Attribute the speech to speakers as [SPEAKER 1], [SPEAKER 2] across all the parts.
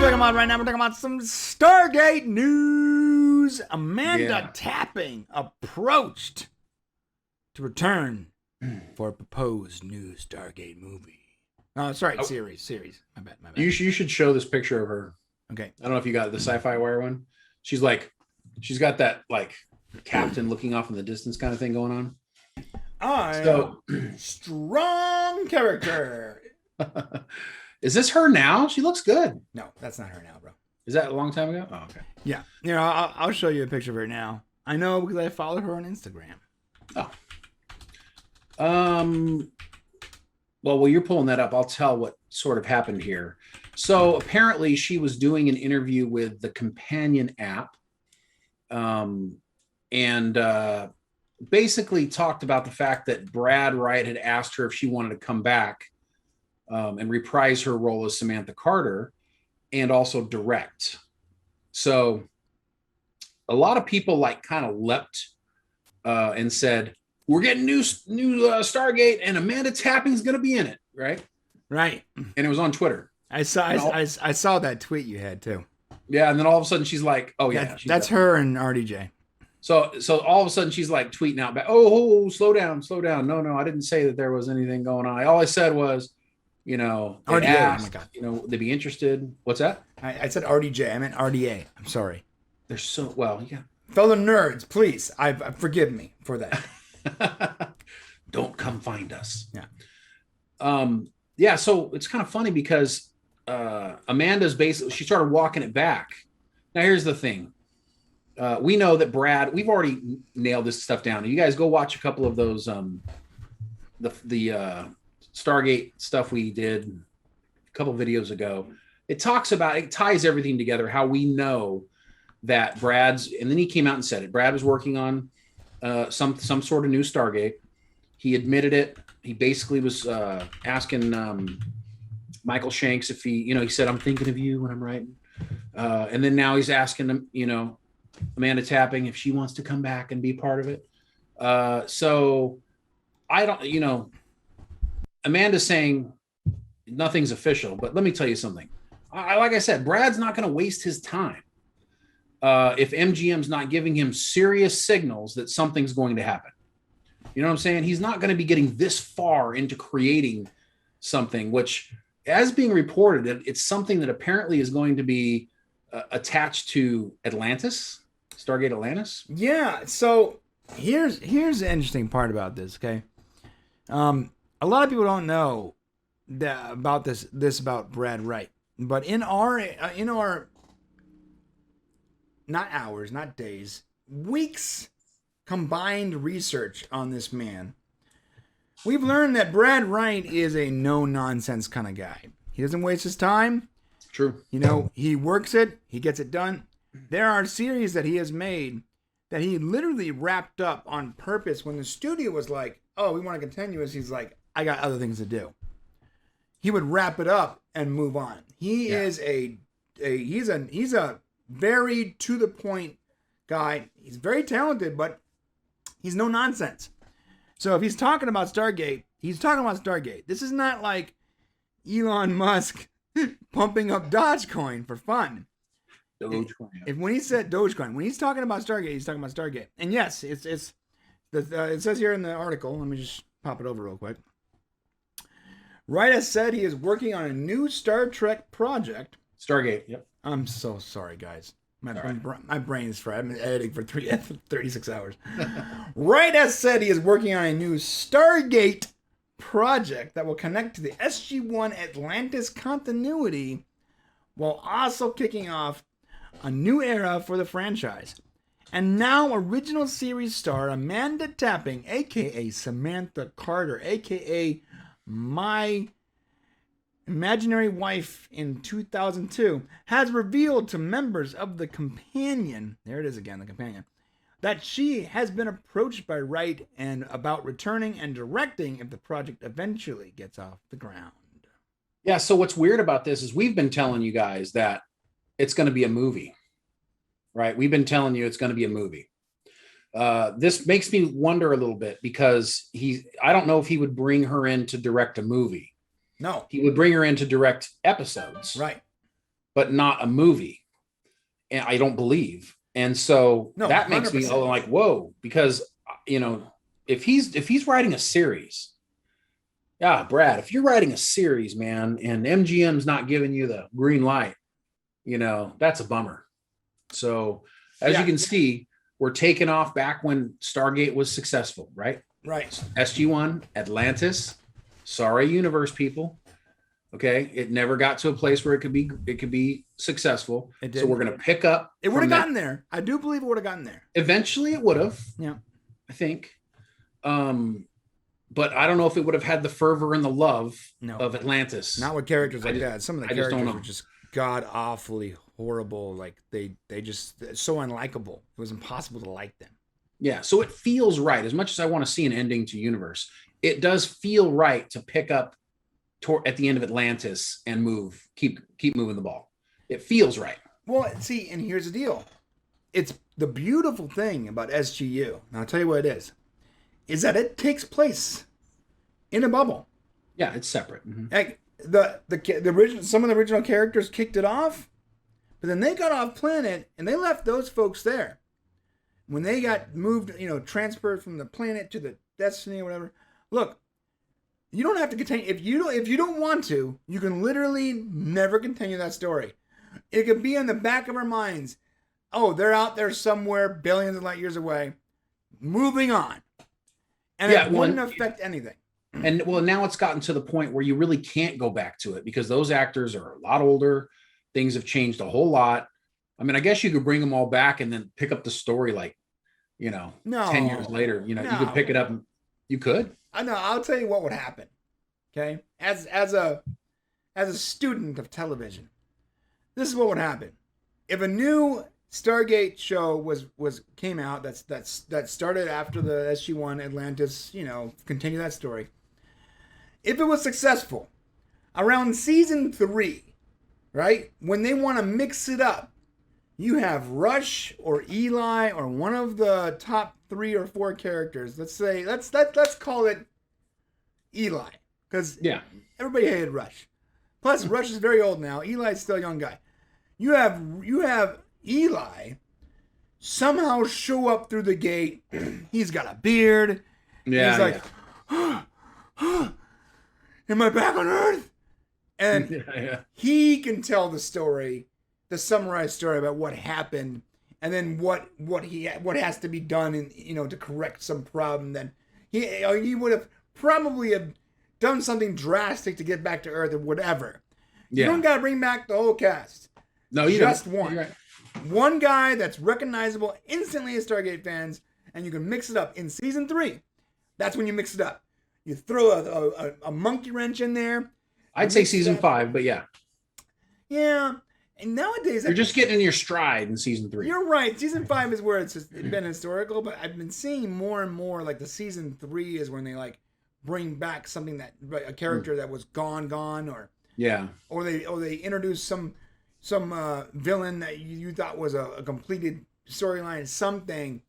[SPEAKER 1] talking about right now? We're talking about some Stargate news. Amanda Tapping approached to return for a proposed new Stargate movie. Oh, sorry, series. My bad.
[SPEAKER 2] You should show this picture of her.
[SPEAKER 1] Okay.
[SPEAKER 2] I don't know if you got the Sci-Fi Wire one. She's got that like captain looking off in the distance kind of thing going on.
[SPEAKER 1] Strong character.
[SPEAKER 2] Is this her now? She looks good.
[SPEAKER 1] No, that's not her now, bro.
[SPEAKER 2] Is that a long time ago? Oh, okay.
[SPEAKER 1] Yeah. I'll show you a picture of her now. I know because I follow her on Instagram.
[SPEAKER 2] Oh. Well, while you're pulling that up, I'll tell what sort of happened here. So apparently she was doing an interview with the Companion app, and basically talked about the fact that Brad Wright had asked her if she wanted to come back and reprise her role as Samantha Carter and also direct. So a lot of people kind of leapt and said, we're getting new Stargate and Amanda Tapping's going to be in it. Right. And it was on Twitter.
[SPEAKER 1] I saw that tweet you had too.
[SPEAKER 2] Yeah. And then all of a sudden she's like, oh yeah.
[SPEAKER 1] That's her and RDJ.
[SPEAKER 2] So all of a sudden she's like tweeting out back, oh, slow down. No, I didn't say that there was anything going on. All I said was, they
[SPEAKER 1] RDA,
[SPEAKER 2] asked,
[SPEAKER 1] oh my God.
[SPEAKER 2] They'd be interested. What's that?
[SPEAKER 1] I said RDJ. I meant RDA. I'm sorry.
[SPEAKER 2] They're so, well, yeah.
[SPEAKER 1] Fellow nerds, please, forgive me for that.
[SPEAKER 2] Don't come find us.
[SPEAKER 1] Yeah.
[SPEAKER 2] So it's kind of funny because Amanda's she started walking it back. Now here's the thing. We know that Brad, we've already nailed this stuff down. You guys go watch a couple of those the Stargate stuff we did a couple videos ago. It ties everything together, how we know that and then he came out and said it. Brad was working on some sort of new Stargate. He admitted it. He basically was asking Michael Shanks if he said, I'm thinking of you when I'm writing. And then now he's asking him, Amanda Tapping if she wants to come back and be part of it. So I don't, Amanda's saying nothing's official, but let me tell you something. Like I said, Brad's not going to waste his time if MGM's not giving him serious signals that something's going to happen. You know what I'm saying? He's not going to be getting this far into creating something, which, as being reported, it's something that apparently is going to be attached to Stargate Atlantis.
[SPEAKER 1] Yeah. So here's the interesting part about this. Okay. A lot of people don't know about this about Brad Wright, but in our not hours, not days, weeks combined research on this man, we've learned that Brad Wright is a no-nonsense kind of guy. He doesn't waste his time.
[SPEAKER 2] True.
[SPEAKER 1] He works it. He gets it done. There are series that he has made that he literally wrapped up on purpose when the studio was like, oh, we want to continue this. He's like, I got other things to do. He would wrap it up and move on. He's a very to the point guy. He's very talented, but he's no nonsense. So if he's talking about Stargate, he's talking about Stargate. This is not like Elon Musk pumping up Dogecoin for fun.
[SPEAKER 2] Dogecoin.
[SPEAKER 1] When he said Dogecoin, when he's talking about Stargate, he's talking about Stargate. And yes, it says here in the article, let me just pop it over real quick. Wright has said he is working on a new Star Trek project.
[SPEAKER 2] Stargate, yep.
[SPEAKER 1] I'm so sorry, guys. My brain is fried. I've been editing for 36 hours. Wright has said he is working on a new Stargate project that will connect to the SG-1 Atlantis continuity while also kicking off a new era for the franchise. And now original series star Amanda Tapping, a.k.a. Samantha Carter, a.k.a. my imaginary wife in 2002, has revealed to members of the Companion, there it is again, the Companion, that she has been approached by Wright and about returning and directing if the project eventually gets off the ground.
[SPEAKER 2] Yeah, so what's weird about this is we've been telling you guys that it's going to be a movie, right? We've been telling you it's going to be a movie. This makes me wonder a little bit because I don't know if he would bring her in to direct a movie.
[SPEAKER 1] No.
[SPEAKER 2] He would bring her in to direct episodes.
[SPEAKER 1] Right.
[SPEAKER 2] but not a movie. And I don't believe. And so that makes me like, whoa, because if he's writing a series, yeah, Brad, if you're writing a series, man, and MGM's not giving you the green light, that's a bummer. So as you can see, we're taking off back when Stargate was successful, right?
[SPEAKER 1] Right.
[SPEAKER 2] SG-1, Atlantis, sorry, universe people. Okay, it never got to a place where it could be successive. So we're going to pick up.
[SPEAKER 1] It would have gotten there. I do believe it would have gotten there.
[SPEAKER 2] Eventually, it would have.
[SPEAKER 1] Yeah,
[SPEAKER 2] I think. But I don't know if it would have had the fervor and the love of Atlantis.
[SPEAKER 1] Not with characters like that. Some of the characters were just god awfully horrible. Like they just so unlikable. It was impossible to like them.
[SPEAKER 2] Yeah, so it feels right. As much as I want to see an ending to Universe, it does feel right to pick up at the end of Atlantis and keep moving the ball. It feels right.
[SPEAKER 1] Well, see, and here's the deal. It's the beautiful thing about SGU, and I'll tell you what it is that it takes place in a bubble.
[SPEAKER 2] Yeah, it's separate. Mm-hmm.
[SPEAKER 1] Like the original, some of the original characters kicked it off, but then they got off planet and they left those folks there. When they got moved, transferred from the planet to the Destiny or whatever. Look, you don't have to continue. If you don't want to, you can literally never continue that story. It could be in the back of our minds. Oh, they're out there somewhere billions of light years away. Moving on. And it wouldn't affect anything.
[SPEAKER 2] And now it's gotten to the point where you really can't go back to it because those actors are a lot older. Things have changed a whole lot. I mean, I guess you could bring them all back and then pick up the story 10 years later. You could pick it up. You could.
[SPEAKER 1] I know. I'll tell you what would happen. Okay, as a student of television, this is what would happen. If a new Stargate show came out that started after the SG-1 Atlantis, continue that story. If it was successful, around season 3, right, when they want to mix it up, you have Rush or Eli or one of the top 3 or 4 characters. Let's call it Eli, because everybody hated Rush. Plus, Rush is very old now. Eli's still a young guy. You have Eli somehow show up through the gate. He's got a beard. Yeah, he's like, am I back on Earth? And he can tell the story, the summarized story about what happened, and then what has to be done, and to correct some problem. Then he would have probably done something drastic to get back to Earth or whatever. Yeah. You don't got to bring back the whole cast.
[SPEAKER 2] No, you
[SPEAKER 1] just
[SPEAKER 2] don't.
[SPEAKER 1] One. Right. One guy that's recognizable instantly as Stargate fans, and you can mix it up. In season 3, that's when you mix it up. You throw a monkey wrench in there.
[SPEAKER 2] I'd say season 5, but yeah.
[SPEAKER 1] Yeah. And nowadays...
[SPEAKER 2] You're just getting in your stride in season 3.
[SPEAKER 1] You're right. Season 5 is where it's been historical, but I've been seeing more and more, like the season 3 is when they bring back something a character that was gone, or...
[SPEAKER 2] Yeah.
[SPEAKER 1] Or they introduce some villain that you thought was a completed storyline, something,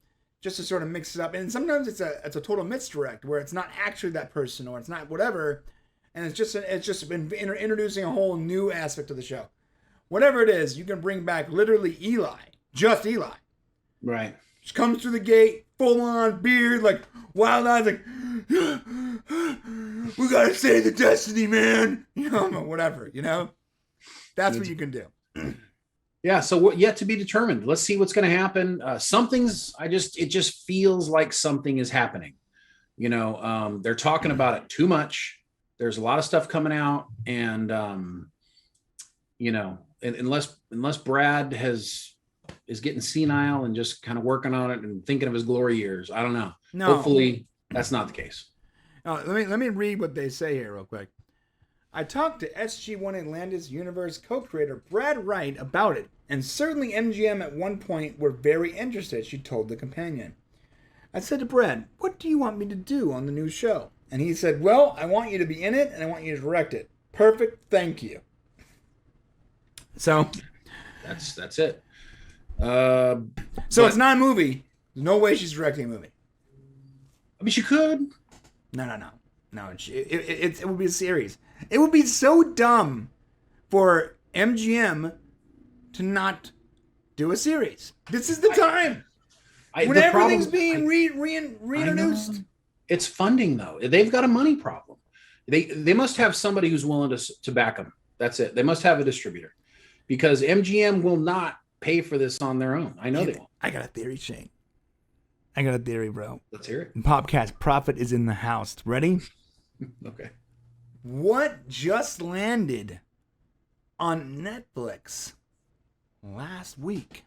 [SPEAKER 1] just to sort of mix it up. And sometimes it's a total misdirect where it's not actually that person or it's not whatever, and it's just been introducing a whole new aspect of the show. Whatever it is, you can bring back literally just Eli.
[SPEAKER 2] Right.
[SPEAKER 1] She comes through the gate, full on beard, like wild eyes, like we gotta save the Destiny, man. Whatever. That's what you can do.
[SPEAKER 2] Yeah, so yet to be determined. Let's see what's going to happen. It just feels like something is happening. They're talking about it too much. There's a lot of stuff coming out, and unless Brad is getting senile and just kind of working on it and thinking of his glory years, I don't know. No. Hopefully that's not the case.
[SPEAKER 1] Let me read what they say here real quick. I talked to SG-1 Atlantis Universe co-creator Brad Wright about it, and certainly MGM at one point were very interested, she told the companion. I said to Brad, what do you want me to do on the new show? And he said, well, I want you to be in it, and I want you to direct it. Perfect, thank you. So...
[SPEAKER 2] That's it.
[SPEAKER 1] It's not a movie. There's no way she's directing a movie.
[SPEAKER 2] I mean, she could.
[SPEAKER 1] No. It would be a series. It would be so dumb for MGM to not do a series. This is the time when
[SPEAKER 2] the
[SPEAKER 1] everything's
[SPEAKER 2] problem,
[SPEAKER 1] being reintroduced.
[SPEAKER 2] It's funding though. They've got a money problem. They must have somebody who's willing to back them. That's it. They must have a distributor, because MGM will not pay for this on their own. I know they won't.
[SPEAKER 1] I got a theory, Shane. I got a theory, bro.
[SPEAKER 2] Let's hear it.
[SPEAKER 1] Popcast Profit is in the house. Ready?
[SPEAKER 2] Okay.
[SPEAKER 1] What just landed on Netflix last week?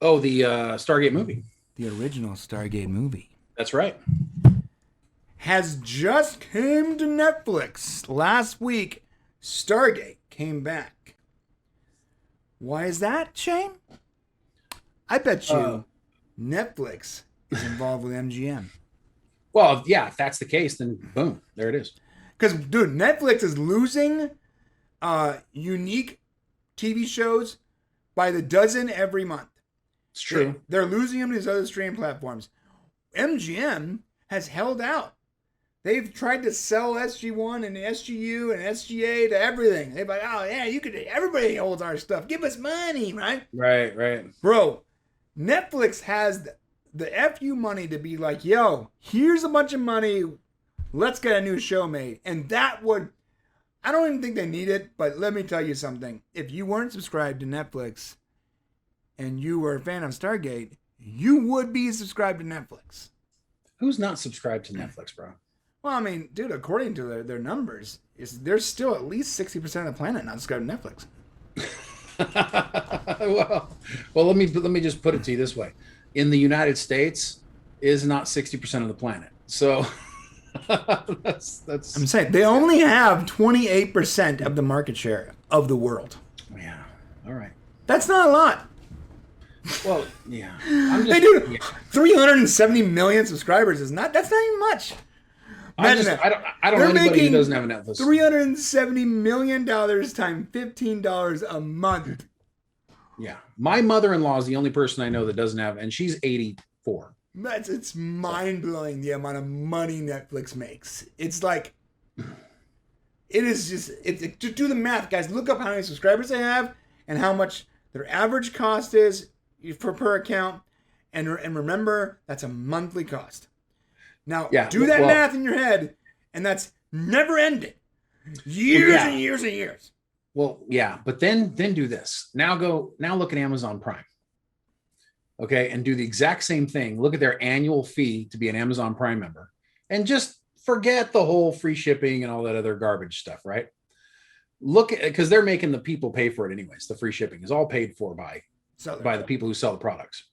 [SPEAKER 2] Oh, the Stargate movie.
[SPEAKER 1] The original Stargate movie.
[SPEAKER 2] That's right.
[SPEAKER 1] Has just came to Netflix last week. Stargate came back. Why is that, Shane? I bet you Netflix is involved with MGM.
[SPEAKER 2] Well, yeah, if that's the case, then boom, there it is.
[SPEAKER 1] Because, dude, Netflix is losing unique TV shows by the dozen every month.
[SPEAKER 2] It's true.
[SPEAKER 1] They're losing them to these other streaming platforms. MGM has held out. They've tried to sell SG1 and SGU and SGA to everything. They're like, oh, yeah, everybody holds our stuff. Give us money, right?
[SPEAKER 2] Right.
[SPEAKER 1] Bro, Netflix has the FU money to be like, yo, here's a bunch of money. Let's get a new show made. And that would, I don't even think they need it, but let me tell you something. If you weren't subscribed to Netflix and you were a fan of Stargate, you would be subscribed to Netflix.
[SPEAKER 2] Who's not subscribed to Netflix, bro?
[SPEAKER 1] Well, I mean, dude, according to their numbers, there's still at least 60% of the planet not subscribed to Netflix.
[SPEAKER 2] well, let me just put it to you this way: in the United States, is not 60% of the planet. So that's.
[SPEAKER 1] I'm saying they only have 28% of the market share of the world.
[SPEAKER 2] Yeah. All right.
[SPEAKER 1] That's not a lot.
[SPEAKER 2] Well, yeah.
[SPEAKER 1] They do 370 million subscribers. That's not even much.
[SPEAKER 2] Imagine that. I don't know anybody who doesn't have a Netflix.
[SPEAKER 1] $370 million times $15 a month.
[SPEAKER 2] Yeah. My mother-in-law is the only person I know that doesn't have, and she's 84.
[SPEAKER 1] It's mind-blowing the amount of money Netflix makes. It's like, it is just, to do the math, guys. Look up how many subscribers they have and how much their average cost is per account. And remember, that's a monthly cost. Now, do that math in your head, and that's never ending. Years and years and years.
[SPEAKER 2] Well, yeah, but then do this. Now look at Amazon Prime. Okay, and do the exact same thing. Look at their annual fee to be an Amazon Prime member, and just forget the whole free shipping and all that other garbage stuff, right? Look at, because they're making the people pay for it anyways. The free shipping is all paid for by the people who sell the products.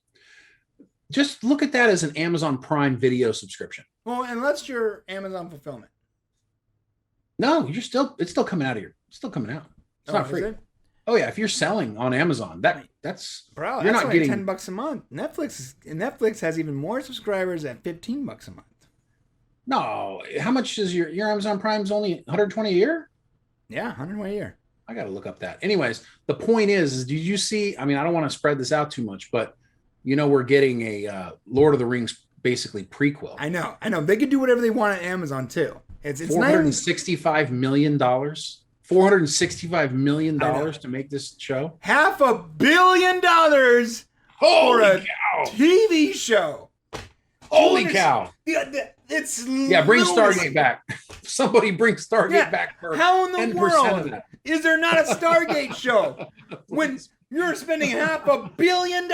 [SPEAKER 2] Just look at that as an Amazon Prime Video subscription.
[SPEAKER 1] Well, unless you're Amazon Fulfillment.
[SPEAKER 2] No, it's still coming out. It's not free. Oh yeah, if you're selling on Amazon, that's
[SPEAKER 1] bro, you're not getting $10 a month. Netflix has even more subscribers at $15 a month.
[SPEAKER 2] No, how much is your Amazon Prime's only 120 a year?
[SPEAKER 1] Yeah, 120 a year.
[SPEAKER 2] I got to look up that. Anyways, the point is did you see? I mean, I don't want to spread this out too much, but we're getting a Lord of the Rings basically prequel.
[SPEAKER 1] I know. They could do whatever they want on Amazon too. It's
[SPEAKER 2] $465 million. $465 million to make this show.
[SPEAKER 1] $500 million for a TV show.
[SPEAKER 2] Holy cow!
[SPEAKER 1] It's
[SPEAKER 2] bring Stargate back. Somebody bring Stargate back. For
[SPEAKER 1] how in the world is there not a Stargate show when you're spending $500 million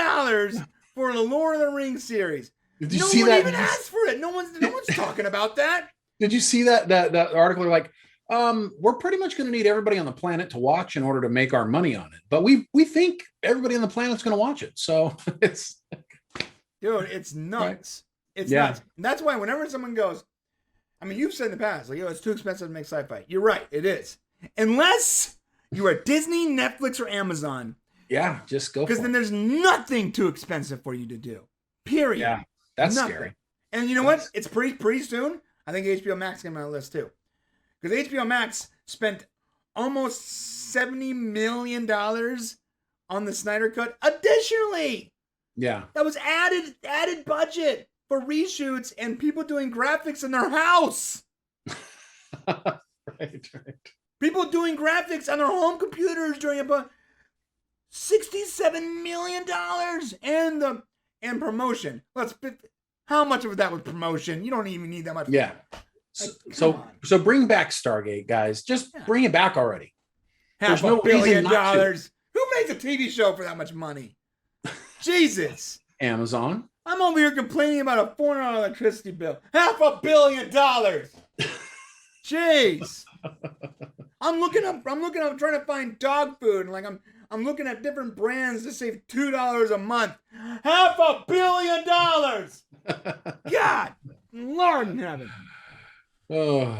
[SPEAKER 1] for the Lord of the Rings series?
[SPEAKER 2] Did you see that?
[SPEAKER 1] No one even asked for it. No one's talking about that.
[SPEAKER 2] Did you see that article? Like, we're pretty much going to need everybody on the planet to watch in order to make our money on it. But we think everybody on the planet's going to watch it. So it's,
[SPEAKER 1] dude, it's nuts. Right? It's nuts. And that's why whenever someone goes, I mean, you've said in the past, like, it's too expensive to make sci-fi. You're right, it is. Unless you are Disney, Netflix, or Amazon.
[SPEAKER 2] Yeah, just go.
[SPEAKER 1] Because then there's nothing too expensive for you to do. Period.
[SPEAKER 2] Yeah, that's scary.
[SPEAKER 1] And you know what? It's pretty soon. I think HBO Max came on the list too. Because HBO Max spent almost $70 million on the Snyder Cut. Additionally, that was added budget for reshoots and people doing graphics in their house.
[SPEAKER 2] Right.
[SPEAKER 1] People doing graphics on their home computers during $67 million and promotion. How much of that was promotion? You don't even need that much.
[SPEAKER 2] Yeah. So bring back Stargate, guys. Just bring it back already.
[SPEAKER 1] There's no $500 million. Who makes a TV show for that much money? Jesus.
[SPEAKER 2] Amazon.
[SPEAKER 1] I'm over here complaining about a $400 electricity bill. $500 million. Jeez. I'm looking up trying to find dog food, and like I'm looking at different brands to save $2 a month. $500 million. God, Lord in heaven.
[SPEAKER 2] Oh.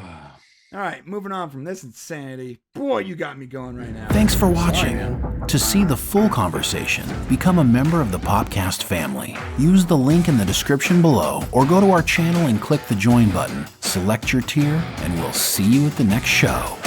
[SPEAKER 1] All right, moving on from this insanity. Boy, you got me going right now.
[SPEAKER 3] Thanks for watching. To see the full conversation, become a member of the Popcast family. Use the link in the description below, or go to our channel and click the join button. Select your tier, and we'll see you at the next show.